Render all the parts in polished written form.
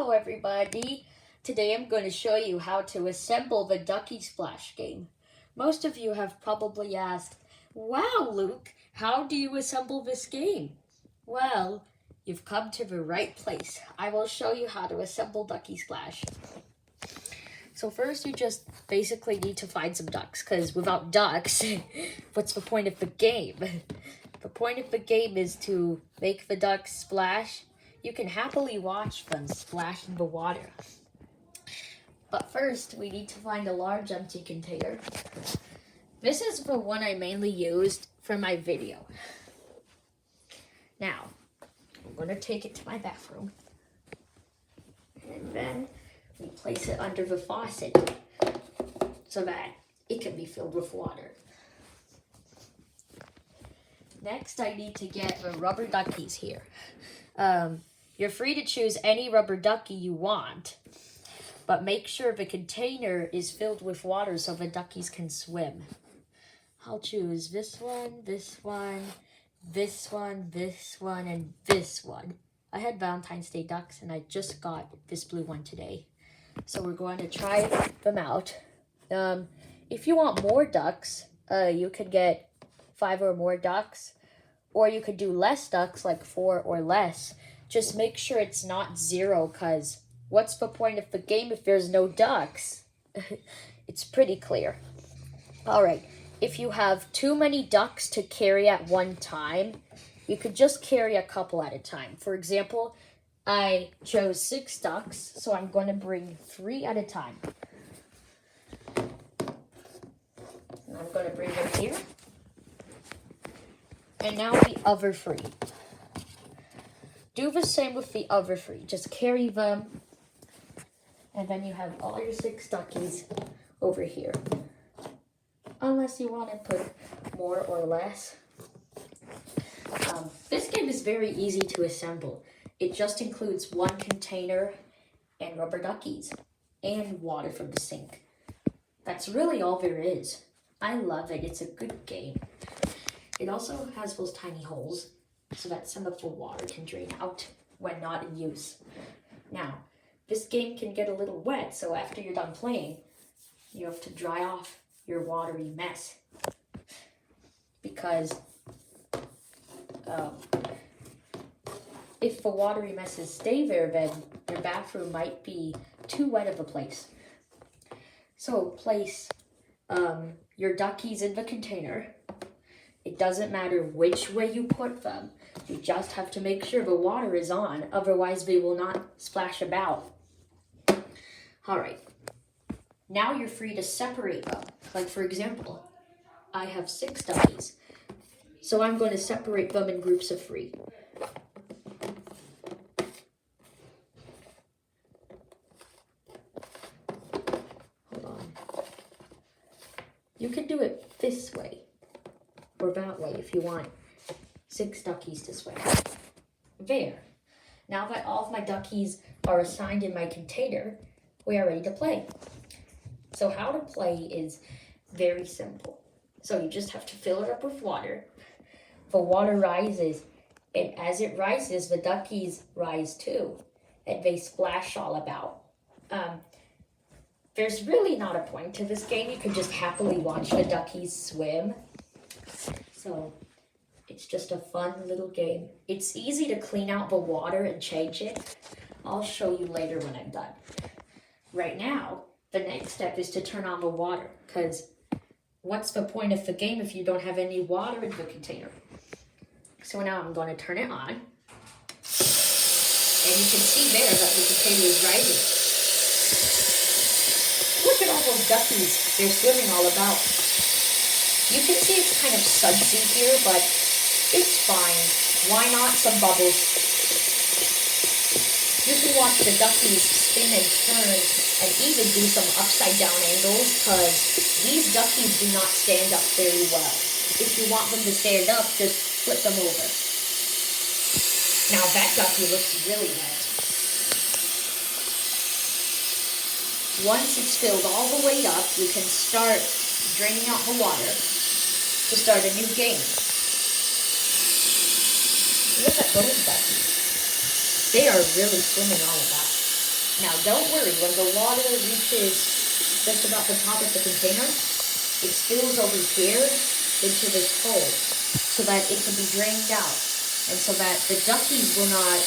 Hello everybody! Today I'm going to show you how to assemble the Ducky Splash game. Most of you have probably asked, wow Luke, how do you assemble this game? Well, you've come to the right place. I will show you how to assemble Ducky Splash. So first you just basically need to find some ducks, because without ducks, what's the point of the game? The point of the game is to make the ducks splash. You can happily watch them splash in the water. But first, we need to find a large empty container. This is the one I mainly used for my video. Now, I'm going to take it to my bathroom. And then we place it under the faucet so that it can be filled with water. Next, I need to get the rubber duckies here. You're free to choose any rubber ducky you want, but make sure the container is filled with water so the duckies can swim. I'll choose this one, this one, this one, this one, and this one. I had Valentine's Day ducks and I just got this blue one today. So we're going to try them out. If you want more ducks, you could get 5 or more ducks, or you could do less ducks, like 4 or less. Just make sure it's not 0, because what's the point of the game if there's no ducks? It's pretty clear. All right, if you have too many ducks to carry at one time, you could just carry a couple at a time. For example, I chose 6 ducks, so I'm going to bring 3 at a time. And I'm going to bring them here. And now the other 3. Do the same with the other 3. Just carry them. And then you have all your 6 duckies over here. Unless you want to put more or less. This game is very easy to assemble. It just includes 1 container and rubber duckies and water from the sink. That's really all there is. I love it. It's a good game. It also has those tiny holes so that some of the water can drain out when not in use. Now, this game can get a little wet, so after you're done playing, you have to dry off your watery mess. Because if the watery messes stay there, then your bathroom might be too wet of a place. So place your duckies in the container. It doesn't matter which way you put them. You just have to make sure the water is on, otherwise they will not splash about. All right. Now you're free to separate them. Like for example, I have 6 duckies. So I'm going to separate them in groups of 3. Hold on. You can do it this way. Or that way if you want 6 duckies to swim. There. Now that all of my duckies are assigned in my container, we are ready to play. So how to play is very simple. So you just have to fill it up with water. The water rises, and as it rises, the duckies rise too, and they splash all about. There's really not a point to this game. You can just happily watch the duckies swim. So it's just a fun little game. It's easy to clean out the water and change it. I'll show you later when I'm done. Right now, the next step is to turn on the water, because what's the point of the game if you don't have any water in the container? So now I'm going to turn it on. And you can see there that the container is rising. Look at all those duckies. They're swimming all about. You can see it's kind of sudsy here, but it's fine. Why not some bubbles? You can watch the duckies spin and turn and even do some upside down angles, because these duckies do not stand up very well. If you want them to stand up, just flip them over. Now that ducky looks really wet. Once it's filled all the way up, you can start draining out the water to start a new game. Look at those duckies. They are really swimming all about. Now don't worry, when the water reaches just about the top of the container, it spills over here into this hole so that it can be drained out and so that the duckies will not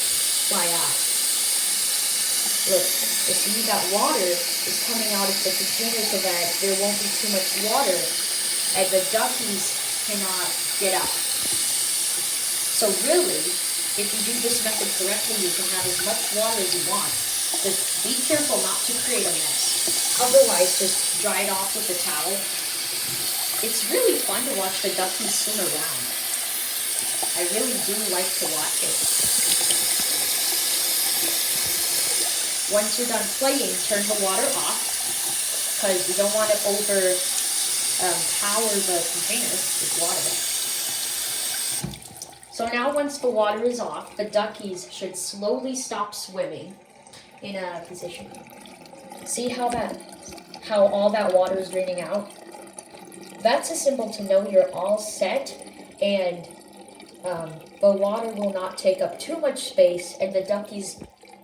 fly out. Look, you see that water is coming out of the container so that there won't be too much water and the duckies cannot get out. So really, if you do this method correctly, you can have as much water as you want. Just be careful not to create a mess. Otherwise, just dry it off with a towel. It's really fun to watch the duckies swim around. I really do like to watch it. Once you're done playing, turn the water off because you don't want to power the container with water. So now once the water is off, the duckies should slowly stop swimming in a position. See how all that water is draining out? That's a symbol to know you're all set and the water will not take up too much space and the duckies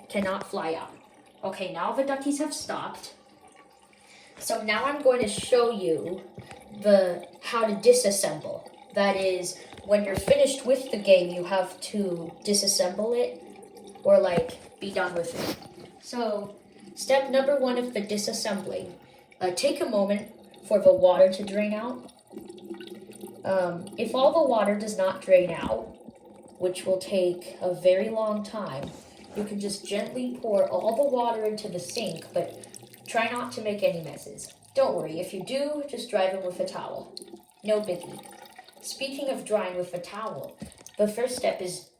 cannot fly out. Okay, now the duckies have stopped. So now I'm going to show you how to disassemble. That is, when you're finished with the game, you have to disassemble it or be done with it. So step number 1 of the disassembling, take a moment for the water to drain out. If all the water does not drain out, which will take a very long time, you can just gently pour all the water into the sink, but try not to make any messes. Don't worry, if you do, just dry them with a towel. No biggie. Speaking of drying with a towel, the first step is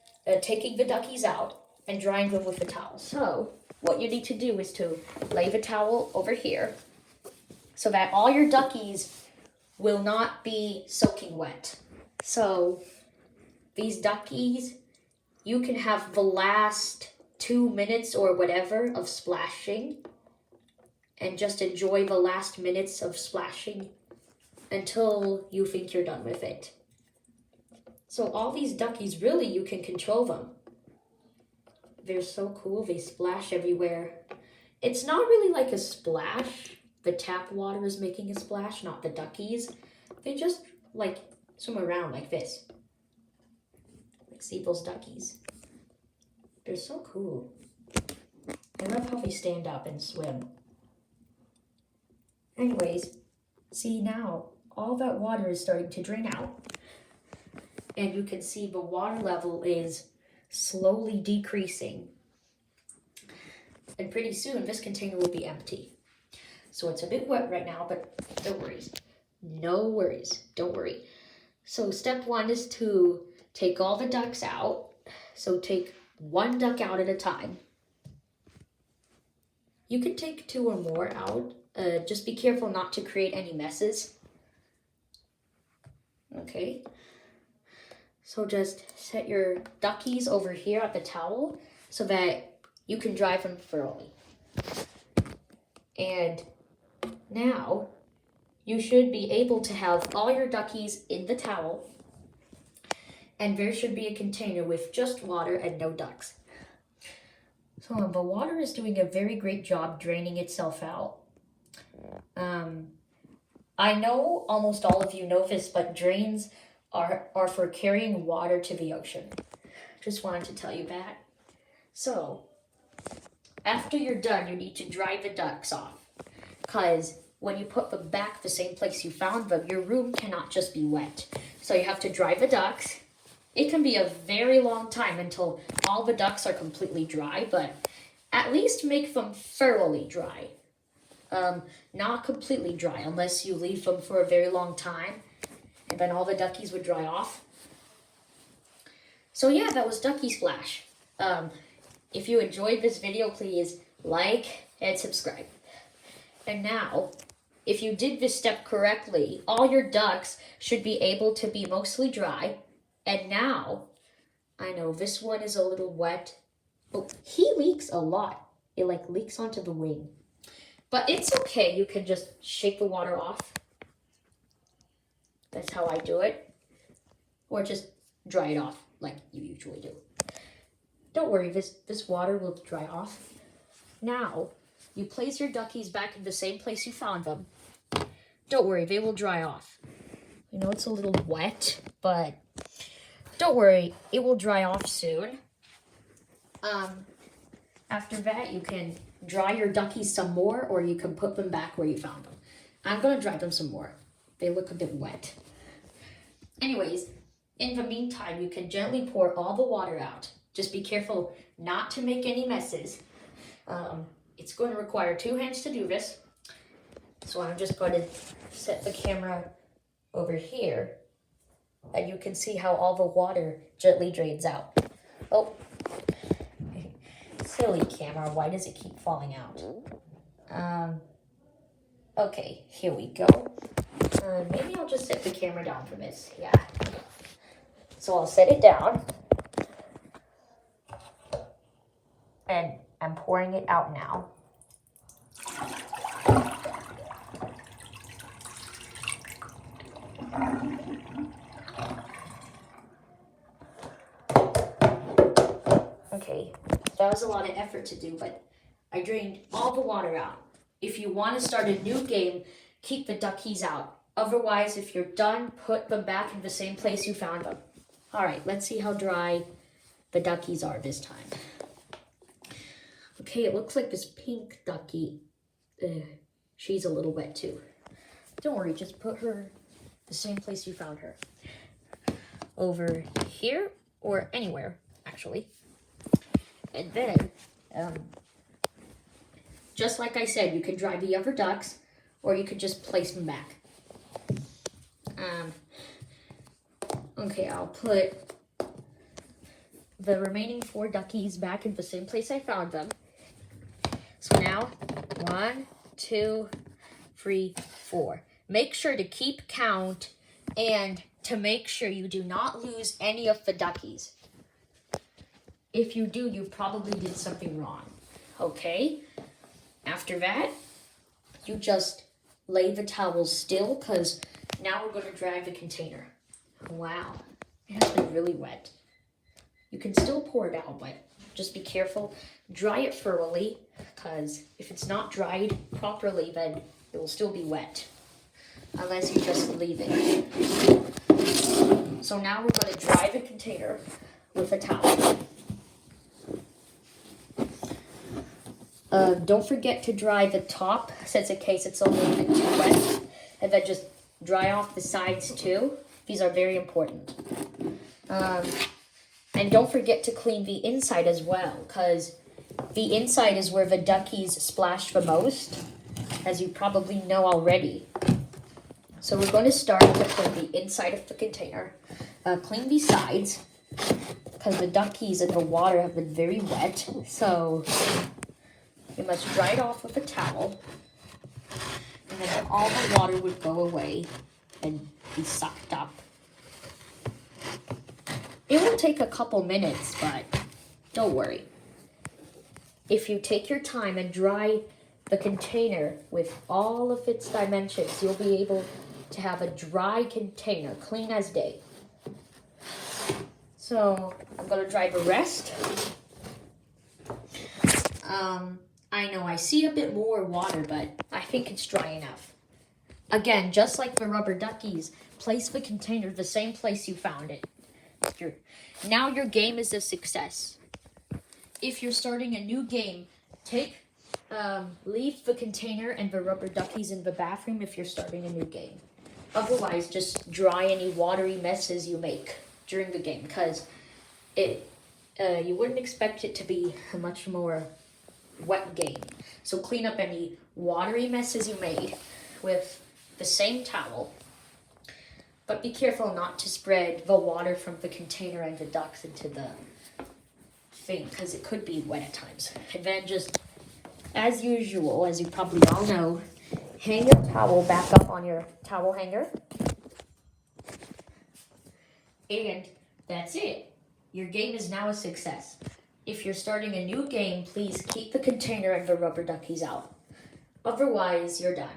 taking the duckies out and drying them with a towel. So what you need to do is to lay the towel over here so that all your duckies will not be soaking wet. So these duckies, you can have the last 2 minutes or whatever of splashing and just enjoy the last minutes of splashing until you think you're done with it. So all these duckies, really, you can control them. They're so cool, they splash everywhere. It's not really like a splash. The tap water is making a splash, not the duckies. They just swim around like this. See those duckies? They're so cool. I love how they stand up and swim. Anyways, see now, all that water is starting to drain out. And you can see the water level is slowly decreasing. And pretty soon, this container will be empty. So it's a bit wet right now, but no worries. No worries, don't worry. So step 1 is to take all the ducks out. So take 1 duck out at a time. You can take 2 or more out. Just be careful not to create any messes. Okay. So just set your duckies over here at the towel so that you can dry them thoroughly. And now you should be able to have all your duckies in the towel, and there should be a container with just water and no ducks. So the water is doing a very great job draining itself out. I know almost all of you know this, but drains are for carrying water to the ocean. Just wanted to tell you that. So after you're done, you need to dry the ducks off, because when you put them back the same place you found them, your room cannot just be wet. So you have to dry the ducks. It can be a very long time until all the ducks are completely dry, but at least make them thoroughly dry. Not completely dry, unless you leave them for a very long time, and then all the duckies would dry off. So yeah, that was Ducky Splash. If you enjoyed this video, please like and subscribe. And now, if you did this step correctly, all your ducks should be able to be mostly dry. And now, I know this one is a little wet. Oh, he leaks a lot. It leaks onto the wing. But it's okay, you can just shake the water off. That's how I do it. Or just dry it off like you usually do. Don't worry, this water will dry off. Now, you place your duckies back in the same place you found them. Don't worry, they will dry off. I know it's a little wet, but don't worry, it will dry off soon. After that, you can dry your duckies some more, or you can put them back where you found them. I'm gonna dry them some more. They look a bit wet. Anyways, in the meantime, you can gently pour all the water out. Just be careful not to make any messes. It's going to require 2 hands to do this. So I'm just going to set the camera over here, and you can see how all the water gently drains out. Oh, silly camera, why does it keep falling out? Okay, here we go. Maybe I'll just set the camera down for this, yeah. So I'll set it down, and I'm pouring it out now. Okay, that was a lot of effort to do, but I drained all the water out. If you want to start a new game, keep the duckies out. Otherwise, if you're done, put them back in the same place you found them. All right, let's see how dry the duckies are this time. Okay, it looks like this pink ducky, she's a little wet too. Don't worry, just put her the same place you found her. Over here, or anywhere, actually. And then, just like I said, you can dry the other ducks, or you could just place them back. Okay, I'll put the remaining 4 duckies back in the same place I found them. So now, 1, 2, 3, 4. Make sure to keep count and to make sure you do not lose any of the duckies. If you do, you probably did something wrong. Okay? After that, you just lay the towels still, because now we're going to dry the container. Wow, it has been really wet. You can still pour it out, but just be careful. Dry it thoroughly, because if it's not dried properly, then it will still be wet, unless you just leave it. So now we're going to dry the container with a towel. Don't forget to dry the top, since in case it's a little bit too wet, and then just dry off the sides too. These are very important. And don't forget to clean the inside as well, because the inside is where the duckies splash the most, as you probably know already. So we're going to start to clean the inside of the container. Clean the sides, because the duckies in the water have been very wet, so you must dry it off with a towel, and then all the water would go away and be sucked up. It will take a couple minutes, but don't worry. If you take your time and dry the container with all of its dimensions, you'll be able to have a dry container, clean as day. So I'm going to dry the rest. I know I see a bit more water, but I think it's dry enough. Again, just like the rubber duckies, place the container the same place you found it. Now your game is a success. If you're starting a new game, leave the container and the rubber duckies in the bathroom if you're starting a new game. Otherwise, just dry any watery messes you make during the game, because you wouldn't expect it to be a much more wet game. So clean up any watery messes you made with the same towel. But be careful not to spread the water from the container and the ducks into the thing, because it could be wet at times. And then just, as usual, as you probably all know, hang your towel back up on your towel hanger. And that's it. Your game is now a success. If you're starting a new game, please keep the container and the rubber duckies out. Otherwise, you're done.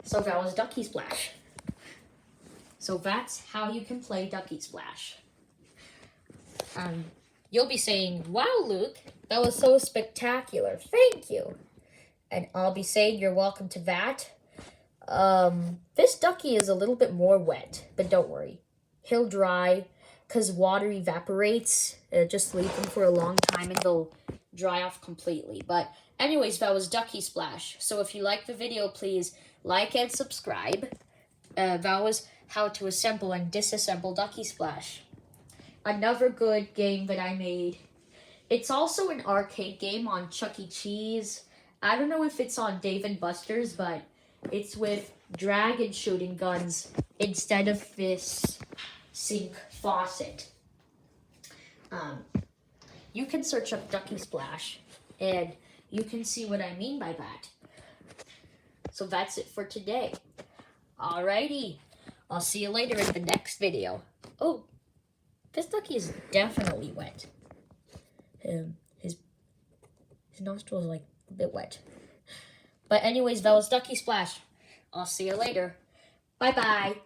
So that was Ducky Splash. So that's how you can play Ducky Splash. you'll be saying, wow, Luke, that was so spectacular. Thank you. And I'll be saying you're welcome to that. This ducky is a little bit more wet, but don't worry. He'll dry because water evaporates. Just leave them for a long time and they'll dry off completely. But anyways, that was Ducky Splash. So if you like the video, please like and subscribe. That was how to assemble and disassemble Ducky Splash. Another good game that I made. It's also an arcade game on Chuck E. Cheese. I don't know if it's on Dave & Buster's, but it's with dragon shooting guns instead of this sink faucet. You can search up Ducky Splash, and you can see what I mean by that. So that's it for today. Alrighty, I'll see you later in the next video. Oh, this ducky is definitely wet. His nostril is like a bit wet. But anyways, that was Ducky Splash. I'll see you later. Bye-bye.